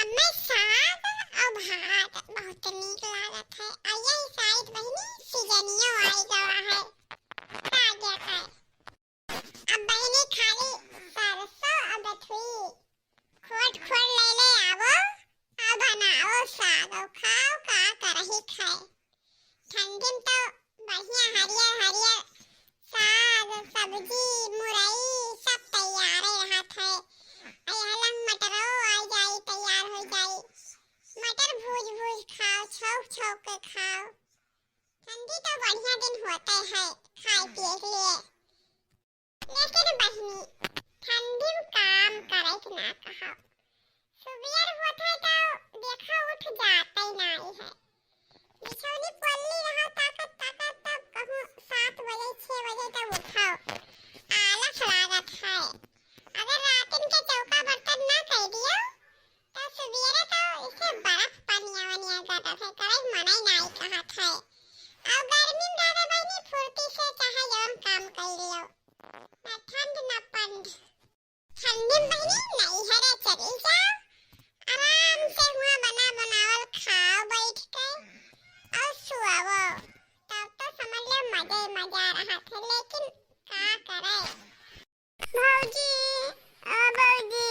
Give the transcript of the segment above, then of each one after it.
हमें साग और भात बहुत नीक लागत है। यही शायद बहनी सीजनियो आई गवा है साग खाए। अब बहनी खाली सरसों और बथुई खोट खोट ले आवो और बनाओ साग और खाओ का करही खाए। ठंडी में तो बढ़िया हरियर हरियर साग सब्जी मुरई सब तैयार रहत है। अयलंग मटरो आ जाई तैयार हो जाई। मटर भूज भूज खाओ छौक छौक के खाओ। ठंडी तो बढ़िया दिन होते है खाए पिए के लिए। लेकिन बहनी ठंडी में काम करे के ना कहो। सुबह होता है तो देखा उठ जाते ही नहीं है। बिछौनी पल्ली रहा ताकत ताकत तब कहूँ 7 बजे 6 बजे तक उठाओ। आलस लागत है। अगर रातिन के चौका बर्तन ना कर दियो तो सवेरे तो इसे बर्फ पानी आवनिया करत है करे मना ही नहीं कहत है। और गर्मी में दादा बहनी फुर्ती से चाहे जौन काम कर लियो ना ठंड ना पंड। ठंडी में बहनी नहीं हरे चली जाओ आराम से हुआ बना बनावल खाओ बैठ के और सुआवो तब तो समझ लो मजा ही मजा रहा था। लेकिन क्या करे भौजी भौजी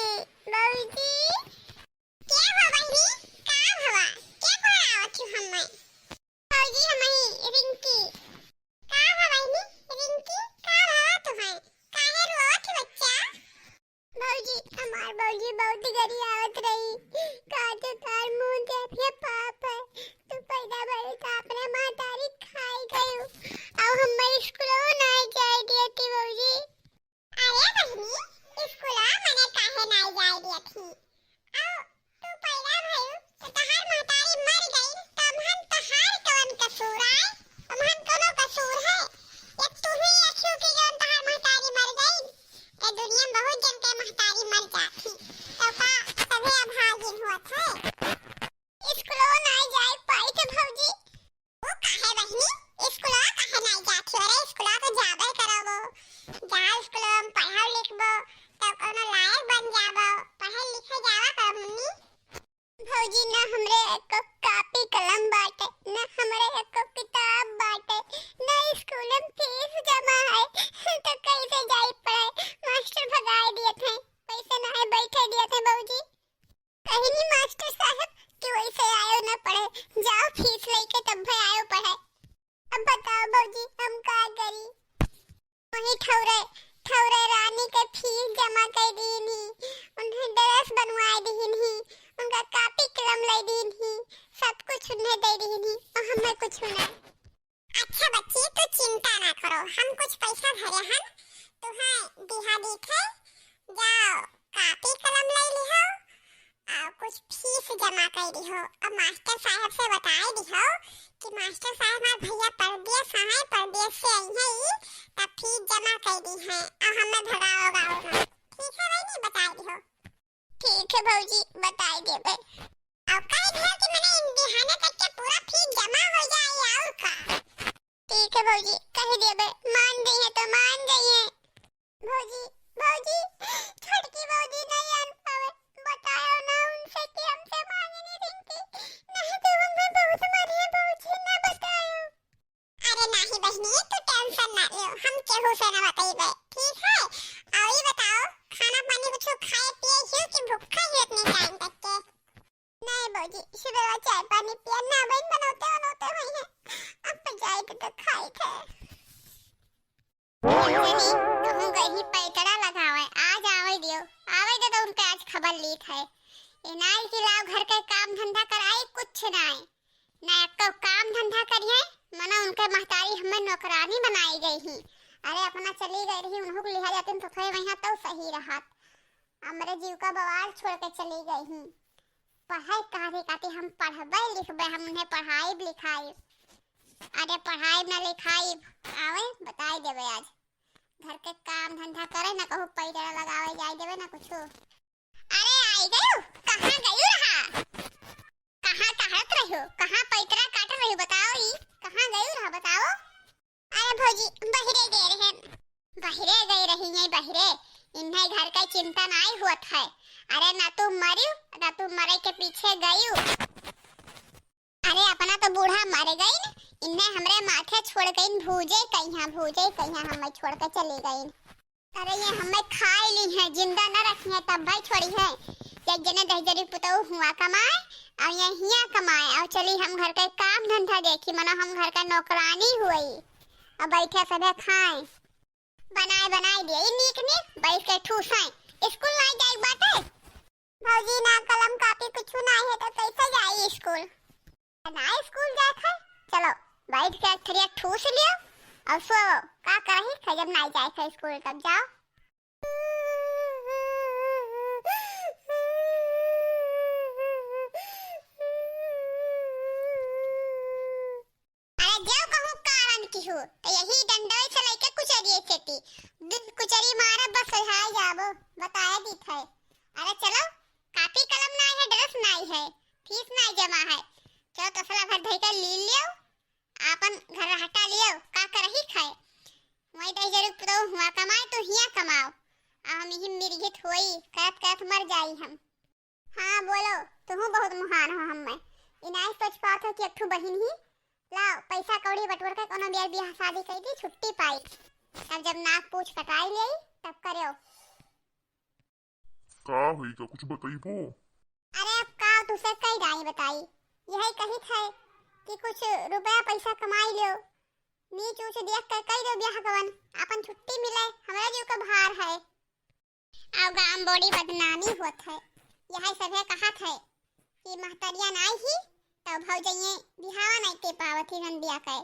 भौजी क्या हुआ बहनी क्या हुआ क्या बोला तू हमें भौजी हमें रिंकी क्या हुआ बहनी रिंकी क्या हुआ तुम्हें काहे रोत बच्चा। भौजी हमार भौजी बहुत गरी आवत रही काटे तार मुंह देखिए पाप है तू पैदा भरे का अपने मातारी खाई गयो अब हमारे स्कूल ना जाए दिया थी भौजी। अरे बहनी स्कूल मने काहे ना जाए दिया थी अब तू पैदा भयो तो तहार मातारी मर गई तब हम तहार कौन कसूर है। हम कोनो कसूर है एक तू ही अच्छू की जौन तहार मातारी मर गई। ए दुनिया में बहुत जन के मातारी मर जाती तो का सभी अभागिन होत है। स्कूल ना जाए पाई तो भौजी वो काहे बहनी स्कूल काहे ना जाती। अरे स्कूल तो जाबे करबो जा स्कूल में पढ़ाओ लिखबो तो कोनो लायक बन जाबो पढ़े लिखे जावा करमुनी। भौजी ना हमरे एको कॉपी कलम बाटे ना हमरे एको किताब बाटे ना स्कूल में फीस जमा है तो कैसे जाई पढ़े। मास्टर भगाए दिए थे पैसे ना है बैठे दिए थे भौजी। कहीं नहीं मास्टर साहब कि वैसे आयो ना पढ़े जाओ फीस लेके तब भी आयो पढ़े। अब बताओ भौजी हम का करी। वही ठौरे ठौरे रानी के फीस जमा कर दीनी उन्हें ड्रेस बनवा दीनी उनका कॉपी कलम ले दीनी सब कुछ उन्हें दे दीनी और हमें कुछ ना। अच्छा बच्ची तू चिंता ना करो हम कुछ पैसा भरे हम तुम्हें दिहा देखे जाओ कॉपी कलम ले लिहो और कुछ फीस जमा कर दिहो। अब मास्टर साहब से बताए दिहो कि मास्टर साहब हमारे भैया परदेश आए परदेश से आई है तब फीस जमा कर दी है और हमें भगाओ गाओ में। ठीक है भाई नहीं बता दिहो। ठीक है भौजी बताई देबे और कह दिहो कि मैंने इम्तिहान तक के पूरा फीस जमा हो जाए और का। ठीक है भौजी कह देबे मान गई है तो मान गई है। भौजी भौजी छोटकी भौजी नहीं आन पावे बताओ ना उनसे कि हमसे मांगे नहीं रिंकी नहीं तो हमें बहुत मारिए भौजी ना बताओ। अरे नहीं बहनी तू टेंशन ना लो हम केहू से ना बताइबे ठीक है। और ये बताओ खाना पानी कुछ खाए पिए हो कि भूखा ही इतने टाइम तक के। नहीं भौजी सुबह चाय पानी पिया ना बहन बनाते बनाते हुई है अब जाए तो खाए थे। नहीं कहूँ गई पैतरा लगावे आज आवे दियो आवे तो उनके आज खबर लीक है। इनाई की लाव घर के काम धंधा कराए कुछ नहीं ना एक तो काम धंधा करिए मना उनके महतारी हमें नौकरानी बनाई गई ही। अरे अपना चली गई रही उन्हों को लिहा जाते तो थे वहाँ तो सही रहा हमारे जीव का बवाल छोड़ के चली गई ही। पढ़ाई काहे काते हम पढ़बे लिखबे हम उन्हें पढ़ाई लिखाई। अरे पढ़ाई ना लिखाई आवे बताई देवे आज घर के काम धंधा करे ना कहूँ पैदरा लगावे जाए देवे ना कुछ। अरे आई गयो कहाँ गयो रहा कहाँ कहत रहो कहाँ पैदरा काट रही बताओ ई कहाँ गयो रहा बताओ। अरे भौजी बहिरे गए रहे बहिरे गई रही है बहिरे इन्हें घर का चिंता नहीं हुआ है। अरे ना तू मरियो ना तू मर तारे के पीछे गई। अरे अपना तो बूढ़ा मर गई न, इन्हें हमरे माथे छोड़ गई भूजे कहिया हमें छोड़ के चली गई। अरे ये हमें खा ली है, जिंदा न रखी है तब भाई छोड़ी है। एक जने 10 जरी पुतौ हुआ कमाए और ये हिया कमाए और चली हम घर के काम धंधा देखी, मना हम घर का नौकरानी हुई। अब बैठे सबे खाए बनाए दिए नीक बैठ के ठूसाए। स्कूल नहीं जाए बाटे भौजी ना कलम कापी कुछ नहीं है तो कैसे जाई स्कूल? ना स्कूल जाए थे चलो बैठ के थोड़ी ठूस लियो और सो का करही जब नहीं जाए थे स्कूल तब जाओ। अरे जाओ कहूँ कारण की हो तो यही डंडे से लेके कुचरिए चेती कुचरी मारा बस है जाबो बताया दी थे। अरे चलो कापी कलम नहीं है, ड्रेस नहीं है, फीस नहीं जमा है, चलो तसला भर धई के ली लियो अपन घर हटा लियो का करही खाए। वही 10 जरूर पुरो हुआ कमाए तो हिया कमाओ हम ही मिर्गित होई कहत मर जाई हम। हाँ बोलो तुम बहुत महान हो। हम इनाई सोच पात हो कि एक ठू बहिन ही लाओ पैसा कौड़ी बटोर के कोनो बियाह शादी कर दी छुट्टी पाई, तब जब नाक पूछ कटाई ले तब करियो। का हुई का कुछ बताइबो? अरे अब का तुसे कई दाई बताई, यही कही थे कि कुछ रुपया पैसा कमाई लियो, नीच ऊंच देख कर कई दो ब्याह कवन अपन छुट्टी मिले हमरा जीव का भार है। अब गांव बड़ी बदनामी होत है, यही सभे कहा थे कि महतरिया नहीं ही तो भौजइये बिहावा नहीं के पावत ही हम बिया के।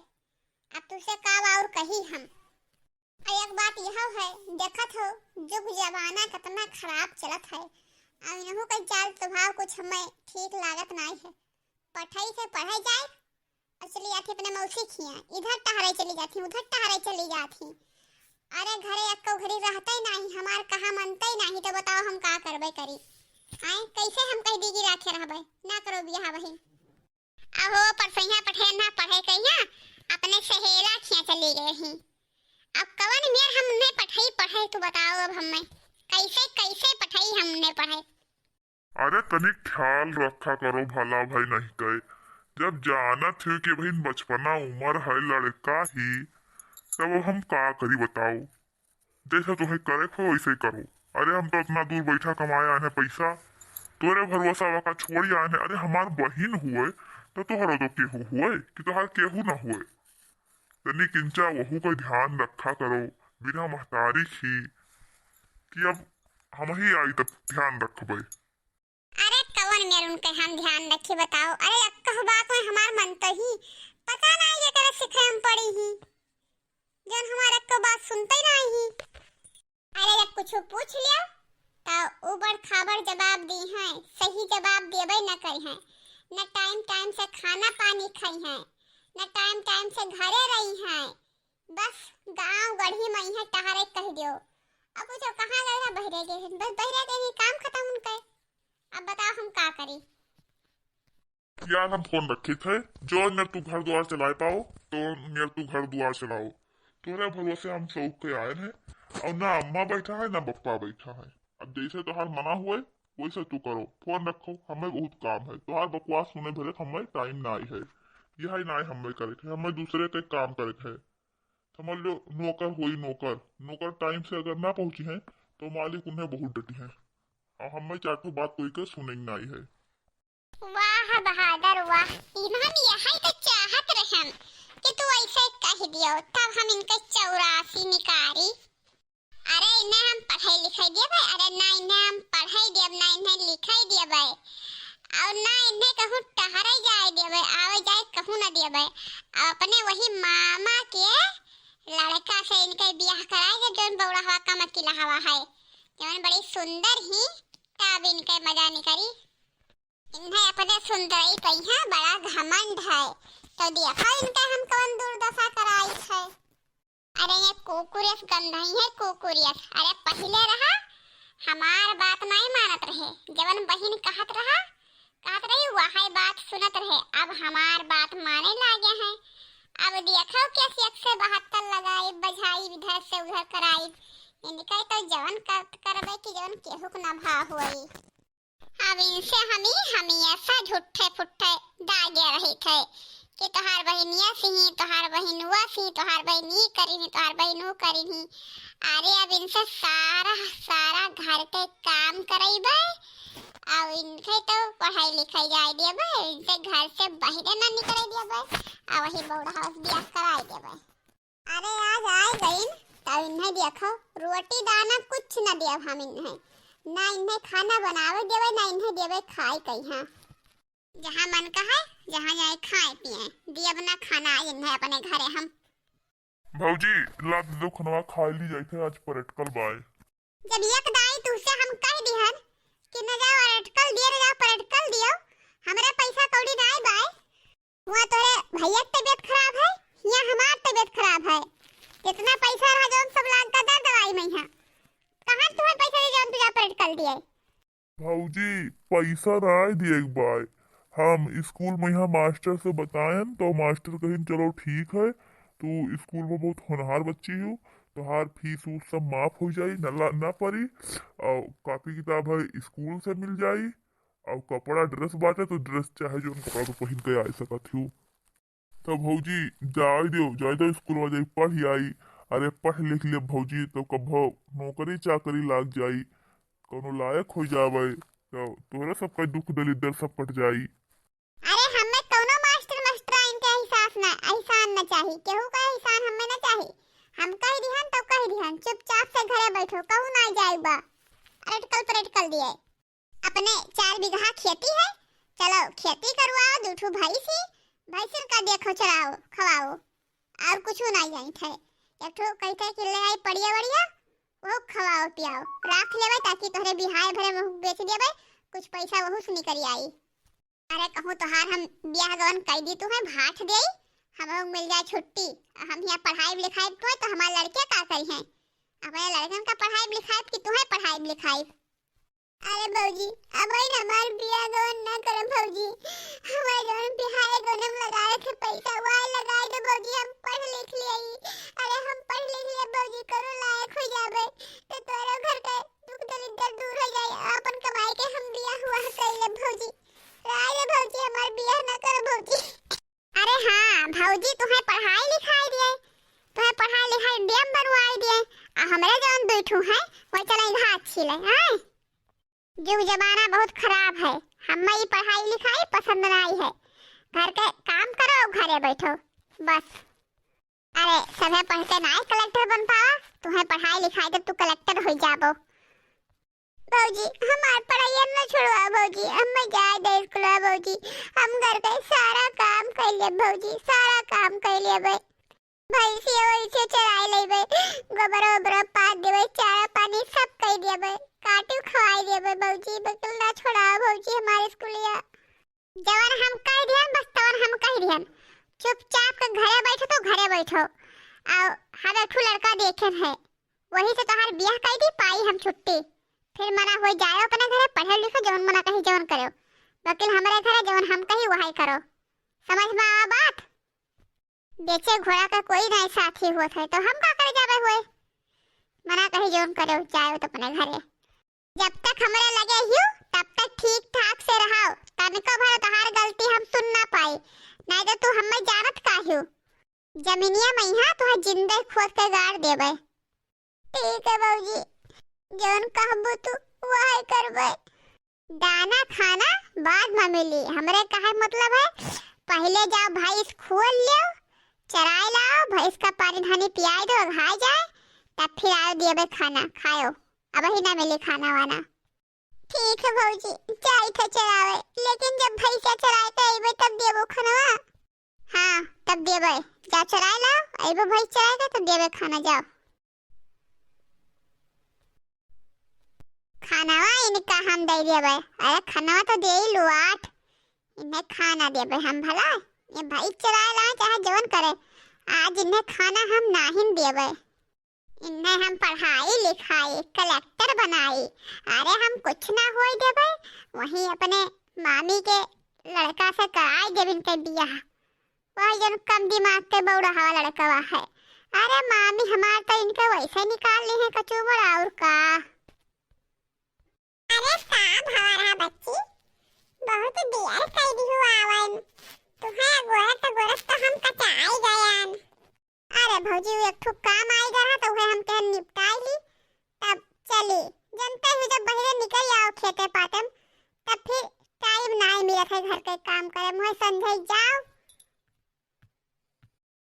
अब तुसे का और कही हम। एक बात यह है देखत हो जुग जमाना कितना खराब चलत है, अब इनहु का चाल स्वभाव कुछ हमें ठीक लागत नहीं है। पढ़ाई से पढ़ाई जाए और चली जाती अपने मौसी खिया, इधर टहरे चली जाती उधर टहरे चली जाती। अरे घरे अक्को घड़ी रहते नहीं हमार कहा मनते नहीं तो बताओ हम का करबे करी? आए कैसे हम कह दीगी राखे रहबे ना करो बियाह बहिन। अहो परसैया पठे ना पढ़े कहिया अपने सहेला खिया चली गए ही। अब कवन मेर हमने पढ़ाई तो बताओ अब हमें कैसे पढ़ाई हमने पढ़ाई। अरे तनिक ख्याल रखा करो भला भाई नहीं कहे जब जाना थे कि भाई बचपना उम्र है लड़का ही तब हम का करी बताओ। जैसा तुम्हें करे खो वैसे ही करो। अरे हम तो इतना दूर बैठा कमाए आने पैसा तोरे भरोसा वाका छोड़ी आने। अरे हमार बहिन हुए तो तोहरो तो केहू हुए कि तोहार केहू ना हुए। तनी किंचा वहू का ध्यान रखा करो बिना महतारी की कि अब हम ही आई तब ध्यान रखबे। अरे कवन मेर उनके हम ध्यान रखे बताओ। अरे अक्का बात में हमार मन तो ही पता नहीं ये करे सिखे हम पड़ी ही जन हमारे को बात सुनते नहीं ही। अरे जब कुछ पूछ लिया तो ऊबड़ खाबड़ जवाब दी हैं, सही जवाब देबे न करी हैं, न टाइम से खाना पानी खाई हैं, न टाइम से घरे रही हैं, बस गांव गढ़ी में है टहरे कह दियो। अब पूछो कहाँ गए हैं? बहरे गए हैं, बस बहरे गए हैं काम खत्म उनका। अब बताओ हम का करें? यार हम फोन रखे थे जो न तू घर द्वार चला पाओ तो न तू घर द्वार चलाओ। तोरे भरोसे हम शौक के आए हैं और ना अम्मा बैठा है ना पप्पा बैठा है। अब जैसे तोहार मना हुए वैसे तू करो, फोन रखो हमें बहुत काम है। तोहार बकवास सुने भरे हमें टाइम नहीं है, यही नहीं हमें करे थे, हमें दूसरे के काम करे थे। समझ लो नौकर हुई नौकर टाइम से अगर ना पहुंची है तो मालिक उन्हें बहुत डटी है और हमें चार बात कोई के सुनेंगे नहीं है। वाह बहादुर वाह, इन्होंने यही तो चाहत रहे कि तू ऐसे कह दियो तब हम इनके 84 निकारी। अरे इन्हें हम पढ़ाई लिखाई दिए भाई, अरे ना इन्हें हम पढ़ाई दिए ना इन्हें लिखाई दिए भाई और ना इन्हें कहूँ टहरे जाए दिए भाई आवे जाए कहूँ ना दिए भाई। अपने वही मामा के लड़का से इनके ब्याह कराए जो बौड़ा हवा का मकीला हवा है जो बड़ी सुंदर ही तब इनके मजा नहीं करी। इन्हें अपने सुंदरी कहीं बड़ा घमंड है तो देखा इनका हम कौन दुर्दशा कराई है। अरे ये कुकुरियस गंधा ही है कुकुरियस। अरे पहले रहा हमार बात नहीं मानत रहे, जवन बहिन कहत रही वही बात सुनत रहे, अब हमार बात माने लागे हैं। अब देखो कैसे 172 लगाई बजाई इधर से उधर कराई इनका तो जवन करबे कि जवन केहू न भा होई। अब इनसे हम ऐसा झूठे फुट्टे दागे रही थे कि तोहार बहनिया सिही, तोहार बहनुआ सिही, तोहार बहनी करी, तोहार बहनू करी। अरे अब इनसे सारा सारा घर के काम कराइबे, अब इनके तो पढ़ाई लिखाई जाए देबे, इनसे घर से बाहर ना निकले देबे, अब वही बौड़ा हाउस बियाह कराए देबे। अरे आज आए गई तब इन्हें देखो रोटी दाना कुछ न देव हम इन्हें, ना इन्हें खाना बनावे देवे, ना इन्हें देवे खाए कहीं। जहाँ मन का है जहाँ जाए खाए पिए दियब ना खाना इन्हें अपने घरे हम। भौजी ला दो खनवा खा ली जाए थे आज प्रैक्टिकल बाय। जब एक दाई तुझसे हम कह दिहन कि न जाओ प्रैक्टिकल दियो, न जाओ प्रैक्टिकल दियो, हमरा पैसा कौड़ी ना आए बाय। वहाँ तोरे भैया की तबीयत खराब है या हमार तबीयत खराब है, कितना पैसा रहा जो सब लाग का दवाई में है, कहाँ तुम्हें पैसा दे जाओ तुझा प्रैक्टिकल दिए। भौजी पैसा ना दिए एक बार हम स्कूल में यहाँ मास्टर से बताएं तो मास्टर कहीं चलो ठीक है, तू स्कूल में बहुत होनहार बच्ची हो, तो हार फीस वो सब माफ हो जाई ना पड़ी, और कॉपी किताब है स्कूल से मिल जाई, और कपड़ा ड्रेस बाटे तो ड्रेस चाहे जो कपड़ा तो पहन के आ सकत हो। तो भौजी जाए दो स्कूल में जाई पढ़ आई। अरे पढ़ लिख ले भौजी तो कभो नौकरी चाकरी लाग जाई, कोनो लायक हो जावे तो तोरे सबका दुख दलिदर सब कट जाई। अरे हमें कोनो मास्टर इनके एहसान न चाहिए, केहू का एहसान हमें न चाहिए। हम कह दिहन तो कह दिहन, चुपचाप से घरे बैठो, कहू ना जाए बा। प्रैक्टिकल दिए अपने 4 बीघा खेती है, चलो खेती करवाओ, दूठू भैंस का देखो चराओ खवाओ, और कुछ नहीं जाई थे। एक ठो कहते कि ले आई पड़िया बढ़िया वो खवाओ पियाओ राख लेवे, ताकि तोहरे बिहाय भरे में बेच देवे, कुछ पैसा वहू से निकल आई। अरे कहूँ तोहार हम ब्याह गवन कर दी, तुम्हें भाट दे, हमें मिल जाए छुट्टी, हम यहाँ पढ़ाई लिखाई तो हमारे लड़के का करी हैं, अपने लड़कन का पढ़ाई लिखाई कि तुम्हें पढ़ाई लिखाई। अरे भौजी अब हमारे ब्याह गवन ना करो भौजी, हमारे जवन बिहार गवन लगाए थे पैसा वही लगाए दो भौजी, हम पढ़ लिख लिए। अरे हम पढ़ लिख लिए भौजी, करो लायक हो जावे तो तोरा घर का दुख दलिदर दूर हो जाए, अपन कमाई के हम ब्याह हुआ कर ले भौजी। राय भौजी हमार बियाह ना करो भौजी। अरे हाँ भौजी तुम्हें पढ़ाई लिखाई दिए, तुम्हें पढ़ाई लिखाई डैम बनवाई दिए, हमरे जवन बैठू है वो चले घाट छिले हैं। युग जमाना बहुत खराब है, हमें ये पढ़ाई लिखाई पसंद नहीं है, घर के काम करो घरे बैठो बस। अरे सभी पढ़ के ना कलेक्टर बन पावा, तुम्हें पढ़ाई लिखाई तो तू कलेक्टर हो जाबो। भौजी हमार पढ़ाई न छोड़वा भौजी, हम जाए दे स्कूल भौजी, हम घर का सारा काम कर ले भौजी, सारा काम कर ले भैंसी वैसे चराई लेबे, गोबर पात देबे, चारा पानी सब कर देबे, काटी खवाई देबे भौजी, बिल्कुल ना छोड़ाओ भौजी हमारे स्कूलिया। जवन हम कह दिहन बस तवन हम कह दिहन, चुपचाप के घरे बैठो तो घरे बैठो, और हम एक लड़का देखे है वही से तोहार ब्याह कर दी पाई हम छुट्टी, फिर मना हो जाए अपने घरे पढ़े लिखो, जवन मना कही जवन करो, वकील हमारे घरे जवन हम कही वही करो, समझ में आ बात। बेचे घोड़ा का कोई नहीं साथी हुआ था तो हम का करे जावे हुए, मना कही जवन करो जाए तो अपने घरे। जब तक हमारे लगे हियो तब तक ठीक ठाक से रहो, तनिको भर तोहार गलती हम सुन ना पाई, नहीं तो तू हमें जानत काहियो जमीनिया में यहाँ तो जिंदे खोद के गाड़ देबे। ठीक है भौजी जौन कहबो तू वही करबे, दाना खाना बाद में मिली, हमरे कहे मतलब है पहले जाओ भैंस खोल लो, चराई लाओ, भैंस का पानी धानी पियाई दो, खा जाए तब फिर आओ देबे खाना खाओ, अब ही ना मिली खाना वाना। ठीक है भौजी जाई थे चरावे, लेकिन जब भैंसा चराए तो अइबे तब देबो खाना। हाँ तब देबे, जा चराई लाओ, अइबे भैंस चराएगा तो देबे खाना, जाओ खानावा इनका हम दे देबे। अरे खानावा तो दे ही लो 8, इन्हें खाना देबे हम भला, ये भाई चराए ला चाहे जवन करे, आज इन्हें खाना हम नहीं देबे, इन्हें हम पढ़ाई लिखाई कलेक्टर बनाई, अरे हम कुछ ना होई देबे, वही अपने मामी के लड़का से कराई देबे इनके बियाह, वही जन कम दिमाग के बौड़ा हवा लड़का है। अरे मामी हमार तो इनके वैसे निकाल ली है कचूबर और का। अरे साहब हमारा बच्ची बहुत देर कर दी हुआ आवन तुम्हारा गोरत तो हम कचाई गयान। अरे भौजी एक ठो काम आई गया तो वह हम कहन निपटाई ली तब चली जनता ही जब बहरे निकल आओ खेते पातम तब फिर टाइम नहीं मिला था घर के काम करे मुझे संध्या जाओ।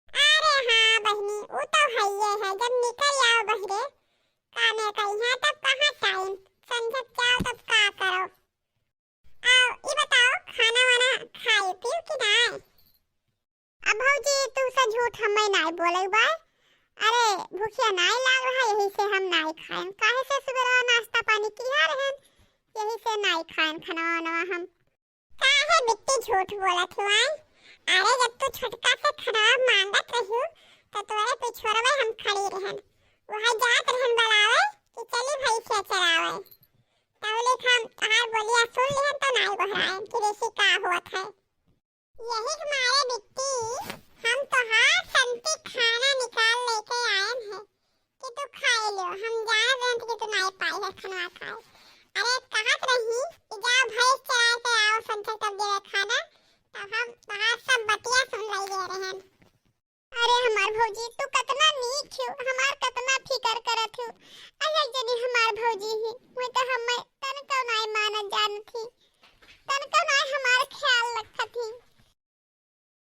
अरे हाँ बहनी वो तो है ये है जब निकल आओ बहरे कामे कहीं है तब कहाँ टाइम संध्या जाओ तब का करो। आओ ये बताओ खाना वाना खाई पियो कि नहीं। अब भौजी तू से झूठ हमें नहीं बोले बा। अरे भूखिया नहीं लाग रहा यही से हम नहीं खाएं काहे से सुबह नाश्ता पानी किया रहन यही से नहीं खाएं खाना वाना हम काहे बिट्टी झूठ बोलत हुआ। अरे जब तू छोटका से खाना मांगत रही तो तोरे पिछोरवे हम खड़ी रहन वहां जात रहन बुलावे कि चली भाई से चरावे तौले हम आहार बोलिया सुन लिहन तो नहीं बहराए कि ऋषि का होत है। यही हमारे बिट्टी हम तो हाँ संती खाना निकाल लेके आए हैं कि तू खा लो हम जान रहे कि तू नहीं पाई है खाना खाए। अरे कहत रही कि जाओ भैंस चराए के आओ संते तब दे खाना तब हम वहाँ सब बतिया सुन ले रहे हैं। अरे हमार भौजी तू कितना नीक हो हमार कितना फिकर करत हो। अरे जनी हमार भौजी ही मैं तो हमें तन को नहीं मानत जानत थी तन को नहीं हमार ख्याल रखत थी।